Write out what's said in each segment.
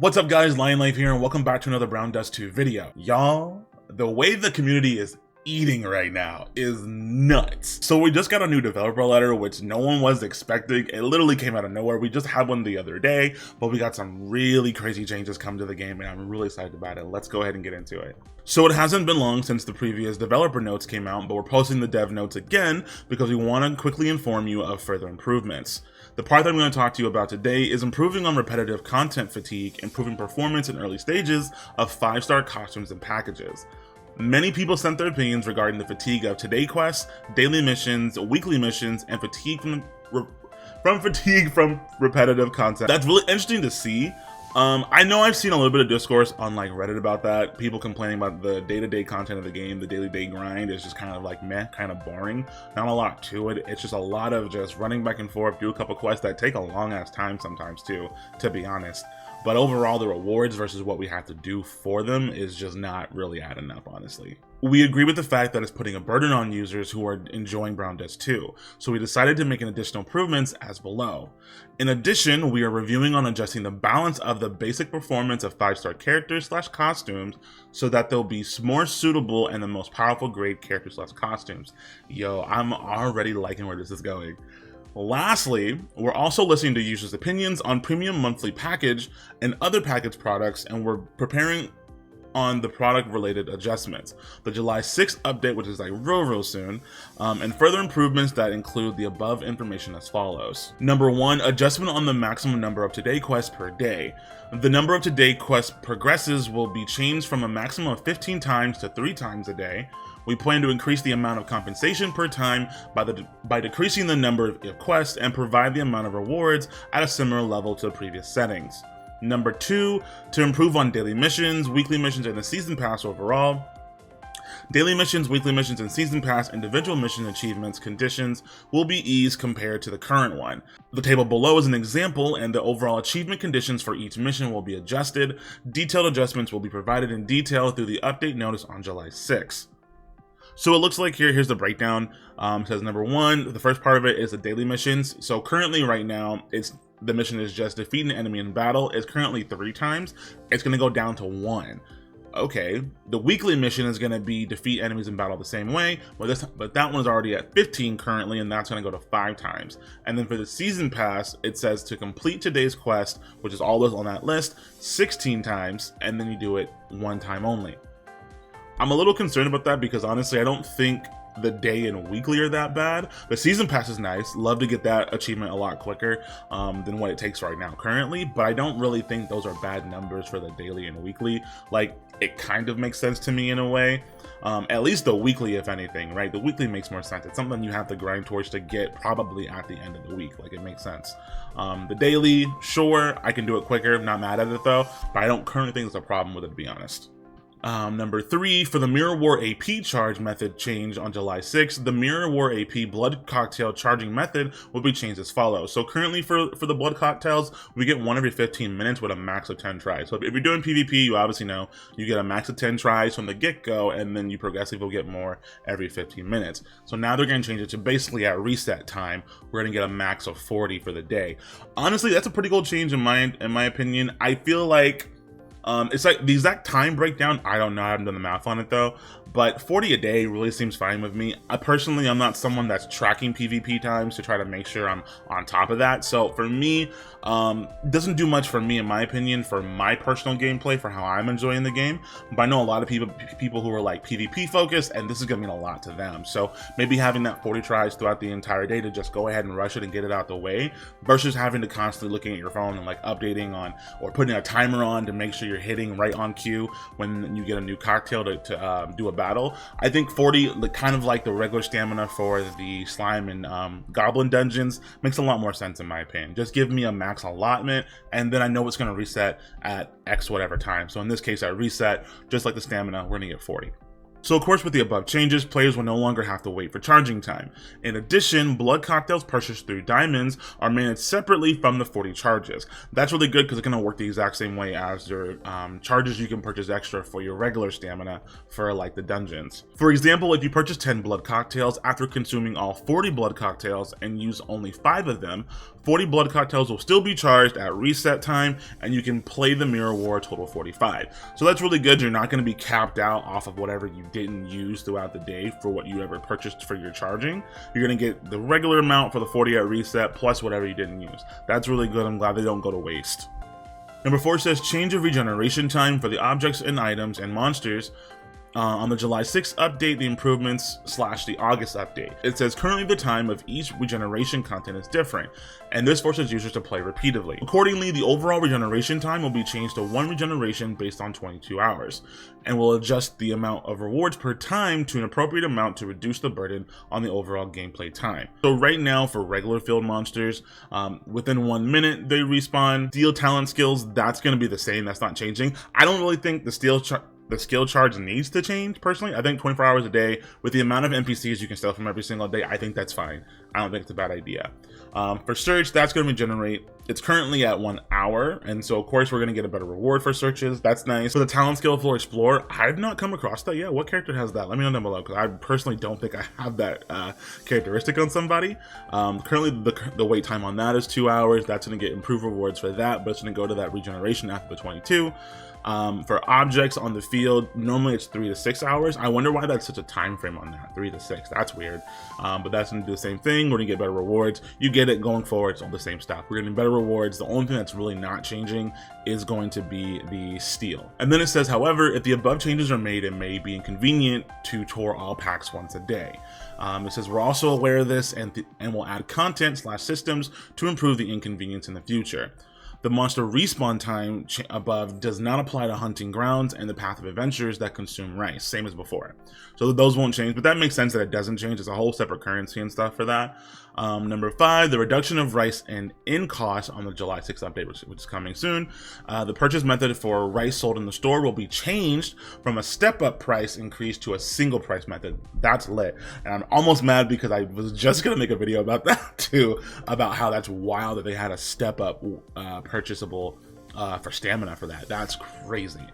What's up guys, LyonLife here and welcome back to another Brown Dust 2 video. Y'all, the way the community is eating right now is nuts. So we just got a new developer letter, which no one was expecting. It literally came out of nowhere. We just had one the other day, but we got some really crazy changes come to the game and I'm really excited about it. Let's go ahead and get into it. So it hasn't been long since the previous developer notes came out, but we're posting the dev notes again because we want to quickly inform you of further improvements. The part that I'm going to talk to you about today is improving on repetitive content fatigue, improving performance in early stages of 5-star costumes and packages. Many people sent their opinions regarding the fatigue of today quests, daily missions, weekly missions, and fatigue from repetitive content. That's really interesting to see. I know I've seen a little bit of discourse on like Reddit about that. People complaining about the day-to-day content of the game. The daily grind is just kind of like meh, kind of boring. Not a lot to it. It's just a lot of just running back and forth, do a couple quests that take a long ass time sometimes too, to be honest. But overall, the rewards versus what we have to do for them is just not really adding up, honestly. We agree with the fact that it's putting a burden on users who are enjoying Brown Dust 2, so we decided to make an additional improvements as below. In addition, we are reviewing on adjusting the balance of the basic performance of 5-star characters / costumes so that they'll be more suitable and the most powerful grade characters / costumes. Yo, I'm already liking where this is going. Lastly, we're also listening to users' opinions on premium monthly package and other package products, and we're preparing on the product related adjustments. The July 6th update, which is like real soon, and further improvements that include the above information as follows. Number 1, adjustment on the maximum number of today quests per day. The number of today quests progresses will be changed from a maximum of 15 times to 3 times a day. We plan to increase the amount of compensation per time by decreasing the number of quests and provide the amount of rewards at a similar level to the previous settings. Number 2, to improve on daily missions, weekly missions, and the season pass overall. Daily missions, weekly missions, and season pass individual mission achievements conditions will be eased compared to the current one. The table below is an example, and the overall achievement conditions for each mission will be adjusted. Detailed adjustments will be provided in detail through the update notice on July 6th. So it looks like here's the breakdown. It says number 1, the first part of it is the daily missions. So currently right now, the mission is just defeat an enemy in battle. It's currently 3 times. It's going to go down to 1. Okay, the weekly mission is going to be defeat enemies in battle the same way, but that one's already at 15 currently, and that's going to go to 5 times. And then for the season pass, it says to complete today's quest, which is all those on that list, 16 times, and then you do it 1 time only. I'm a little concerned about that because honestly, I don't think the day and weekly are that bad. The season pass is nice. Love to get that achievement a lot quicker than what it takes right now currently, but I don't really think those are bad numbers for the daily and weekly. Like, it kind of makes sense to me in a way. At least the weekly, if anything, right? The weekly makes more sense. It's something you have to grind towards to get probably at the end of the week. Like, it makes sense. The daily, sure, I can do it quicker. I'm not mad at it though, but I don't currently think there's a problem with it, to be honest. Number 3, for the Mirror War AP charge method change on July 6th, the Mirror War AP blood cocktail charging method will be changed as follows. So currently for the blood cocktails, we get 1 every 15 minutes with a max of 10 tries. So if you're doing PvP, you obviously know you get a max of 10 tries from the get-go, and then you progressively will get more every 15 minutes. So now they're going to change it to basically at reset time, we're going to get a max of 40 for the day. Honestly, that's a pretty cool change in my opinion. I feel like it's like the exact time breakdown, I don't know, I haven't done the math on it though, but 40 a day really seems fine with me. I'm not someone that's tracking PvP times to try to make sure I'm on top of that. So for me, doesn't do much for me in my opinion, for my personal gameplay, for how I'm enjoying the game. But I know a lot of people who are like PvP focused, and this is gonna mean a lot to them. So maybe having that 40 tries throughout the entire day to just go ahead and rush it and get it out the way, versus having to constantly looking at your phone and like updating on or putting a timer on to make sure you're hitting right on cue when you get a new cocktail to do a battle. I think 40, kind of like the regular stamina for the slime and goblin dungeons, makes a lot more sense in my opinion. Just give me a max allotment, and then I know it's going to reset at X whatever time. So in this case, at reset, just like the stamina, we're going to get 40. So of course with the above changes, players will no longer have to wait for charging time. In addition, blood cocktails purchased through diamonds are managed separately from the 40 charges. That's really good because it's going to work the exact same way as your charges you can purchase extra for your regular stamina for like the dungeons. For example, if you purchase 10 blood cocktails after consuming all 40 blood cocktails and use only 5 of them, 40 blood cocktails will still be charged at reset time, and you can play the mirror war total 45. So that's really good. You're not going to be capped out off of whatever you didn't use throughout the day for what you ever purchased for your charging. You're going to get the regular amount for the 40 at reset plus whatever you didn't use. That's really good. I'm glad they don't go to waste. Number 4 says change of regeneration time for the objects and items and monsters. On the July 6th update, the improvements / the August update. It says currently the time of each regeneration content is different, and this forces users to play repeatedly. Accordingly, the overall regeneration time will be changed to 1 regeneration based on 22 hours, and will adjust the amount of rewards per time to an appropriate amount to reduce the burden on the overall gameplay time. So right now for regular field monsters, within 1 minute they respawn. Steel talent skills, that's going to be the same, that's not changing. I don't really think the skill charge needs to change personally. I think 24 hours a day with the amount of NPCs you can steal from every single day, I think that's fine. I don't think it's a bad idea. For search, that's going to regenerate. It's currently at 1 hour, and so of course we're going to get a better reward for searches. That's nice. For the talent skill for Explorer, I've not come across that yet. What character has that? Let me know down below, because I personally don't think I have that characteristic on somebody. Currently the wait time on that is 2 hours. That's going to get improved rewards for that, but it's going to go to that regeneration after the 22. For objects on the field, normally it's 3 to 6 hours. I wonder why that's such a time frame on that, 3 to 6. That's weird. But that's going to do the same thing. We're going to get better rewards. You get it going forward. It's all the same stuff. We're getting better rewards. The only thing that's really not changing is going to be the steel. And then it says, however, if the above changes are made, it may be inconvenient to tour all packs once a day. It says we're also aware of this and will add content / systems to improve the inconvenience in the future. The monster respawn time above does not apply to hunting grounds and the path of adventures that consume rice, same as before. So those won't change, but that makes sense that it doesn't change. It's a whole separate currency and stuff for that. Number 5, the reduction of rice and in cost on the July 6th update, which is coming soon. The purchase method for rice sold in the store will be changed from a step-up price increase to a single price method. That's lit. And I'm almost mad because I was just going to make a video about that too, about how that's wild that they had a step-up purchasable for stamina for that. That's crazy.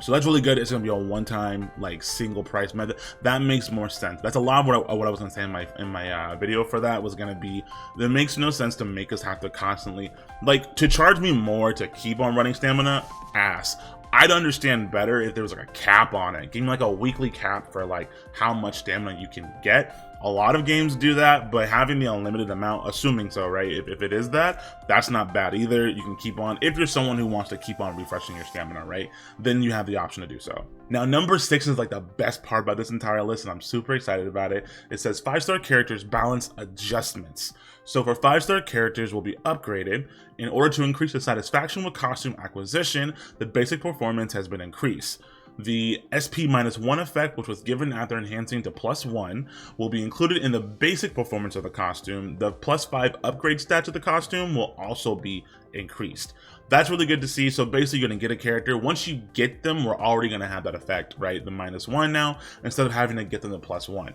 So that's really good. It's gonna be a one-time like single price method. That makes more sense. That's a lot of what I was gonna say in my video for that was gonna be, it makes no sense to make us have to constantly like to charge me more to keep on running stamina. Ass. I'd understand better if there was like a cap on it. Give me like a weekly cap for like how much stamina you can get. A lot of games do that, but having the unlimited amount, assuming so, right? If it is that, that's not bad either. You can keep on, if you're someone who wants to keep on refreshing your stamina, right? Then you have the option to do so. Now, number 6 is like the best part about this entire list, and I'm super excited about it. It says 5-star characters balance adjustments. So for 5-star characters will be upgraded. In order to increase the satisfaction with costume acquisition, the basic performance has been increased. The SP-1 effect, which was given after enhancing to +1, will be included in the basic performance of the costume. The +5 upgrade stats of the costume will also be increased. That's really good to see. So basically you're going to get a character. Once you get them, we're already going to have that effect, right? The -1 now, instead of having to get them to +1.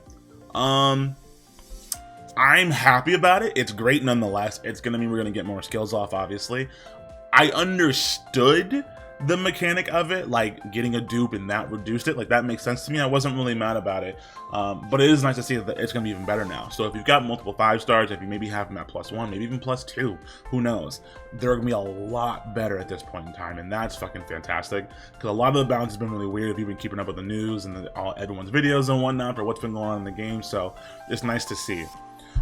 I'm happy about it. It's great nonetheless. It's going to mean we're going to get more skills off, obviously. I understood the mechanic of it, like getting a dupe and that reduced it. Like that makes sense to me. I wasn't really mad about it. But it is nice to see that it's going to be even better now. So if you've got multiple 5-stars, if you maybe have them at +1, maybe even +2, who knows? They're going to be a lot better at this point in time. And that's fucking fantastic. Because a lot of the balance has been really weird if you've been keeping up with the news and everyone's videos and whatnot for what's been going on in the game. So it's nice to see.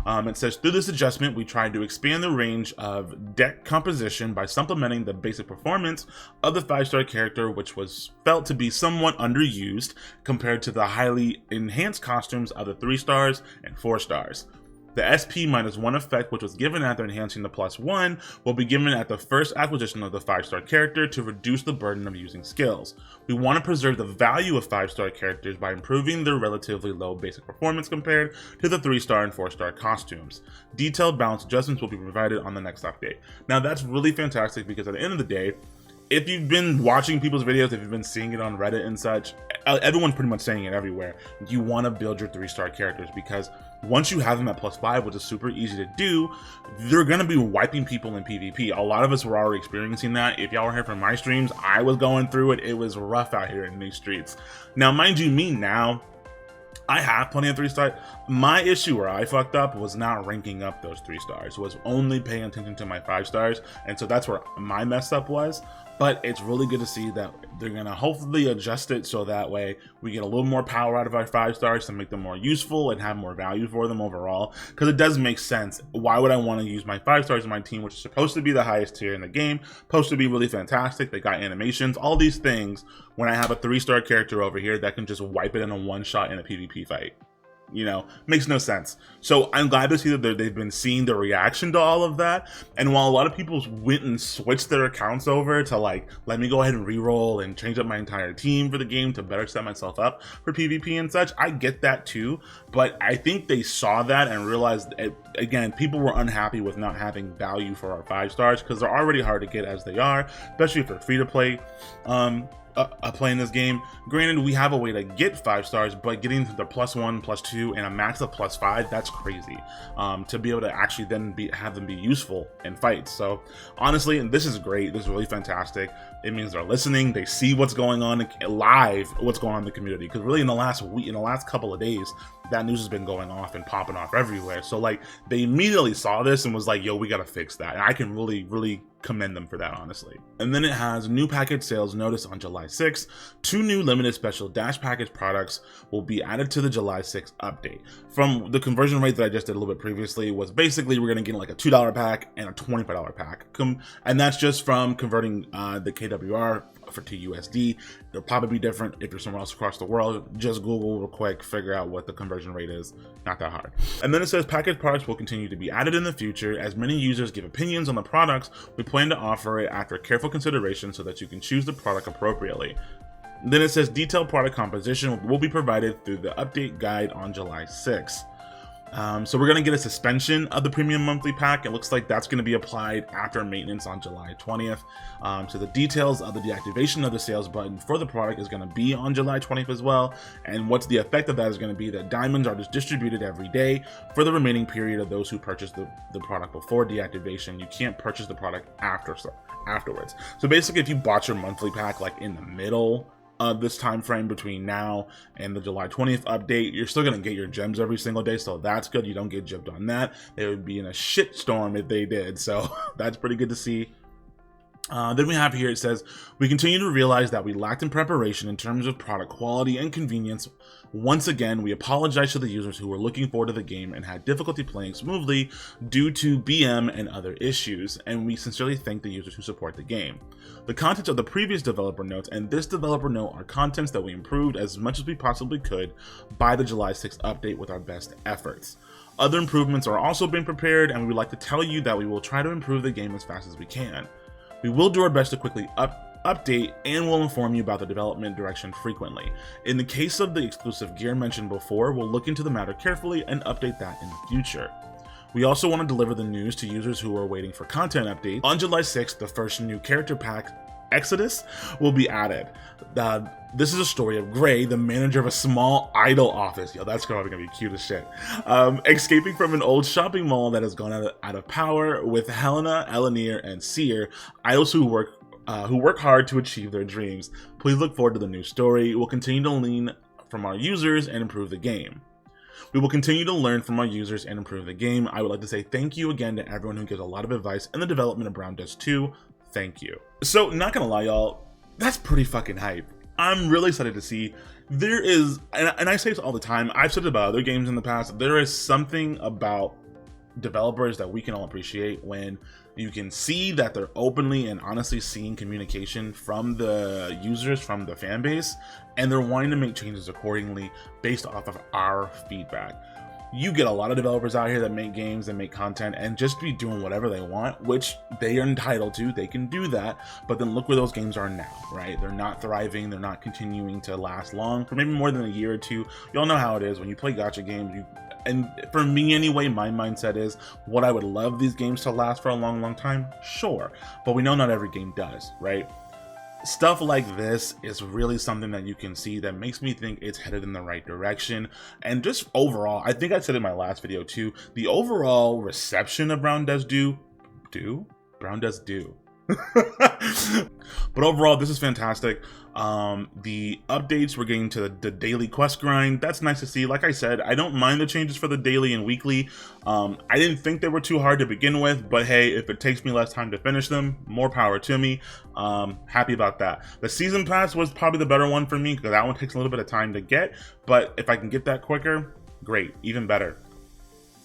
It says, through this adjustment, we tried to expand the range of deck composition by supplementing the basic performance of the 5-star character, which was felt to be somewhat underused compared to the highly enhanced costumes of the 3-stars and 4-stars. The SP-1 effect, which was given after enhancing the +1, will be given at the first acquisition of the 5-star character to reduce the burden of using skills. We want to preserve the value of 5-star characters by improving their relatively low basic performance compared to the 3-star and 4-star costumes. Detailed balance adjustments will be provided on the next update. Now that's really fantastic because at the end of the day, if you've been watching people's videos, if you've been seeing it on Reddit and such, everyone's pretty much saying it everywhere. You want to build your 3-star characters, because once you have them at +5, which is super easy to do, they're going to be wiping people in PvP. A lot of us were already experiencing that. If y'all were here from my streams, I was going through it. It was rough out here in these streets. Now, mind you, me now, I have plenty of 3-star. My issue where I fucked up was not ranking up those 3 stars, was only paying attention to my 5 stars. And so that's where my mess up was. But it's really good to see that they're gonna hopefully adjust it so that way we get a little more power out of our 5 stars to make them more useful and have more value for them overall. Because it does make sense. Why would I want to use my 5 stars in my team, which is supposed to be the highest tier in the game, supposed to be really fantastic, they got animations, all these things, when I have a 3-star character over here that can just wipe it in a one-shot in a PvP fight? You know, makes no sense. So I'm glad to see that they've been seeing the reaction to all of that. And while a lot of people went and switched their accounts over to like, let me go ahead and re-roll and change up my entire team for the game to better set myself up for PvP and such, I get that too. But I think they saw that and realized, again, people were unhappy with not having value for our 5 stars, because they're already hard to get as they are, especially if they're free to play. Playing this game. Granted, we have a way to get 5 stars, but getting to the +1, +2, and a max of +5, that's crazy. To be able to actually then have them be useful in fights. So honestly, and this is great. This is really fantastic. It means they're listening. They see what's going on live, what's going on in the community. Because really, in the last week, in the last couple of days, that news has been going off and popping off everywhere. So like, they immediately saw this and was like, yo, we gotta fix that. And I can really commend them for that, honestly. And then it has new package sales notice on July 6th. 2 new limited special dash package products will be added to the July 6th update. From the conversion rate that I just did a little bit previously, was basically we're gonna get like a $2 pack and a $25 pack. And that's just from converting the KWR to USD. It'll probably be different if you're somewhere else across the world. Just Google real quick, figure out what the conversion rate is. Not that hard. And then it says packaged products will continue to be added in the future as many users give opinions on the products. We plan to offer it after careful consideration so that you can choose the product appropriately. Then it says detailed product composition will be provided through the update guide on July 6th. So we're going to get a suspension of the premium monthly pack. It looks like that's going to be applied after maintenance on July 20th. So the details of the deactivation of the sales button for the product is going to be on July 20th as well. And what's the effect of that is going to be that diamonds are just distributed every day for the remaining period of those who purchased the product before deactivation. You can't purchase the product afterwards. So basically, if you bought your monthly pack like in the middle of this time frame between now and the July 20th update, you're still gonna get your gems every single day, so that's good. You don't get gypped on that. They would be in a shit storm if they did, so that's pretty good to see. Then we have here, it says, we continue to realize that we lacked in preparation in terms of product quality and convenience. Once again, we apologize to the users who were looking forward to the game and had difficulty playing smoothly due to BM and other issues, and we sincerely thank the users who support the game. The contents of the previous developer notes and this developer note are contents that we improved as much as we possibly could by the July 6th update with our best efforts. Other improvements are also being prepared, and we would like to tell you that we will try to improve the game as fast as we can. We will do our best to quickly update and will inform you about the development direction frequently. In the case of the exclusive gear mentioned before, we'll look into the matter carefully and update that in the future. We also want to deliver the news to users who are waiting for content updates. On July 6th, the first new character pack, Exodus, will be added. This is a story of Gray, the manager of a small idol office. Yo, that's probably gonna be cute as shit. Escaping from an old shopping mall that has gone out of power with Helena, Elanir, and Seer, idols who work hard to achieve their dreams. Please look forward to the new story. We'll continue to learn from our users and improve the game. We will continue to learn from our users and improve the game. I would like to say thank you again to everyone who gives a lot of advice in the development of Brown Dust 2. Thank you. So, not gonna lie, y'all, that's pretty fucking hype. I'm really excited to see. There is, and I say this all the time, I've said it about other games in the past, there is something about developers that we can all appreciate when you can see that they're openly and honestly seeing communication from the users, from the fan base, and they're wanting to make changes accordingly based off of our feedback. You get a lot of developers out here that make games and make content and just be doing whatever they want, which they are entitled to. They can do that, but then look where those games are now, right? They're not thriving. They're not continuing to last long for maybe more than a year or two. Y'all know how it is when you play gacha games. And for me anyway, my mindset is, what I would love these games to last for a long time? Sure. But we know not every game does, right? stuff like this is really something that you can see that makes me think it's headed in the right direction. And just overall, I think I said in my last video too, the overall reception of Brown Does Do. But overall, this is fantastic. The updates we're getting to the daily quest grind, that's nice to see. Like I said, I don't mind the changes for the daily and weekly. I didn't think they were too hard to begin with, but hey, if it takes me less time to finish them, more power to me. Happy about that. The season pass was probably the better one for me because that one takes a little bit of time to get, but if I can get that quicker, great, even better.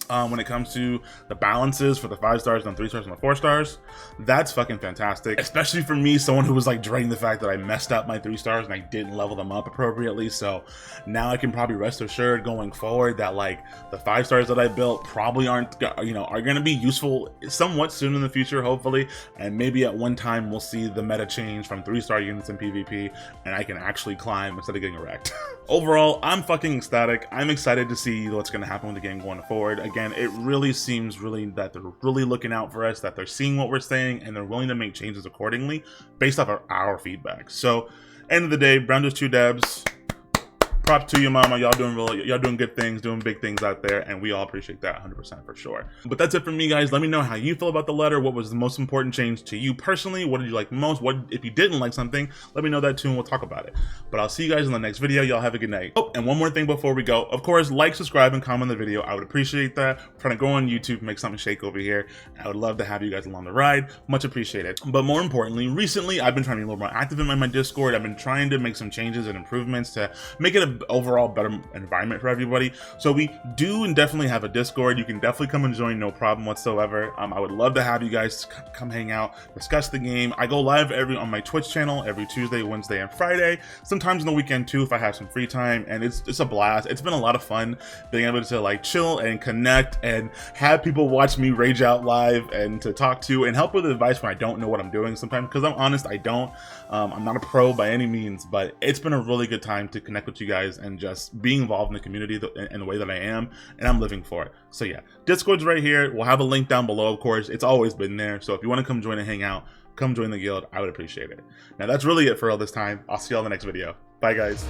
When it comes to the balances for the 5 stars and 3 stars and the 4 stars, that's fucking fantastic, especially for me, someone who was like dreading the fact that I messed up my 3 stars and I didn't level them up appropriately. So now I can probably rest assured going forward that like the 5 stars that I built probably aren't, you know, are going to be useful somewhat soon in the future, hopefully, and maybe at one time we'll see the meta change from 3-star units in PvP and I can actually climb instead of getting wrecked. Overall, I'm fucking ecstatic. I'm excited to see what's going to happen with the game going forward. Again, it really seems that they're really looking out for us, that they're seeing what we're saying, and they're willing to make changes accordingly based off of our feedback. So, end of the day, Brown Does 2 devs, props to you, mama. Y'all doing good things, doing big things out there, and we all appreciate that 100% for sure. But that's it for me, guys. Let me know how you feel about the letter. What was the most important change to you personally? What did you like most? What if you didn't like something? Let me know that too, and we'll talk about it. But I'll see you guys in the next video. Y'all have a good night. Oh, and one more thing before we go. Of course, like, subscribe, and comment on the video. I would appreciate that. I'm trying to go on YouTube, make something shake over here. I would love to have you guys along the ride. Much appreciated. But more importantly, recently I've been trying to be a little more active in my Discord. I've been trying to make some changes and improvements to make it an overall better environment for everybody. So we do and definitely have a Discord. You can definitely come and join, no problem whatsoever. I would love to have you guys come hang out, discuss the game. I go live on my Twitch channel every Tuesday, Wednesday, and Friday. Sometimes on the weekend too if I have some free time, and it's a blast. It's been a lot of fun being able to like chill and connect and have people watch me rage out live and to talk to and help with advice when I don't know what I'm doing sometimes, because I'm honest, I don't. I'm not a pro by any means, but it's been a really good time to connect with you guys and just being involved in the community in the way that I am, and I'm living for it. So yeah, Discord's right here. We'll have a link down below, of course. It's always been there. So if you want to come join and hang out, come join the guild. I would appreciate it. Now that's really it for all this time. I'll see y'all in the next video. Bye guys.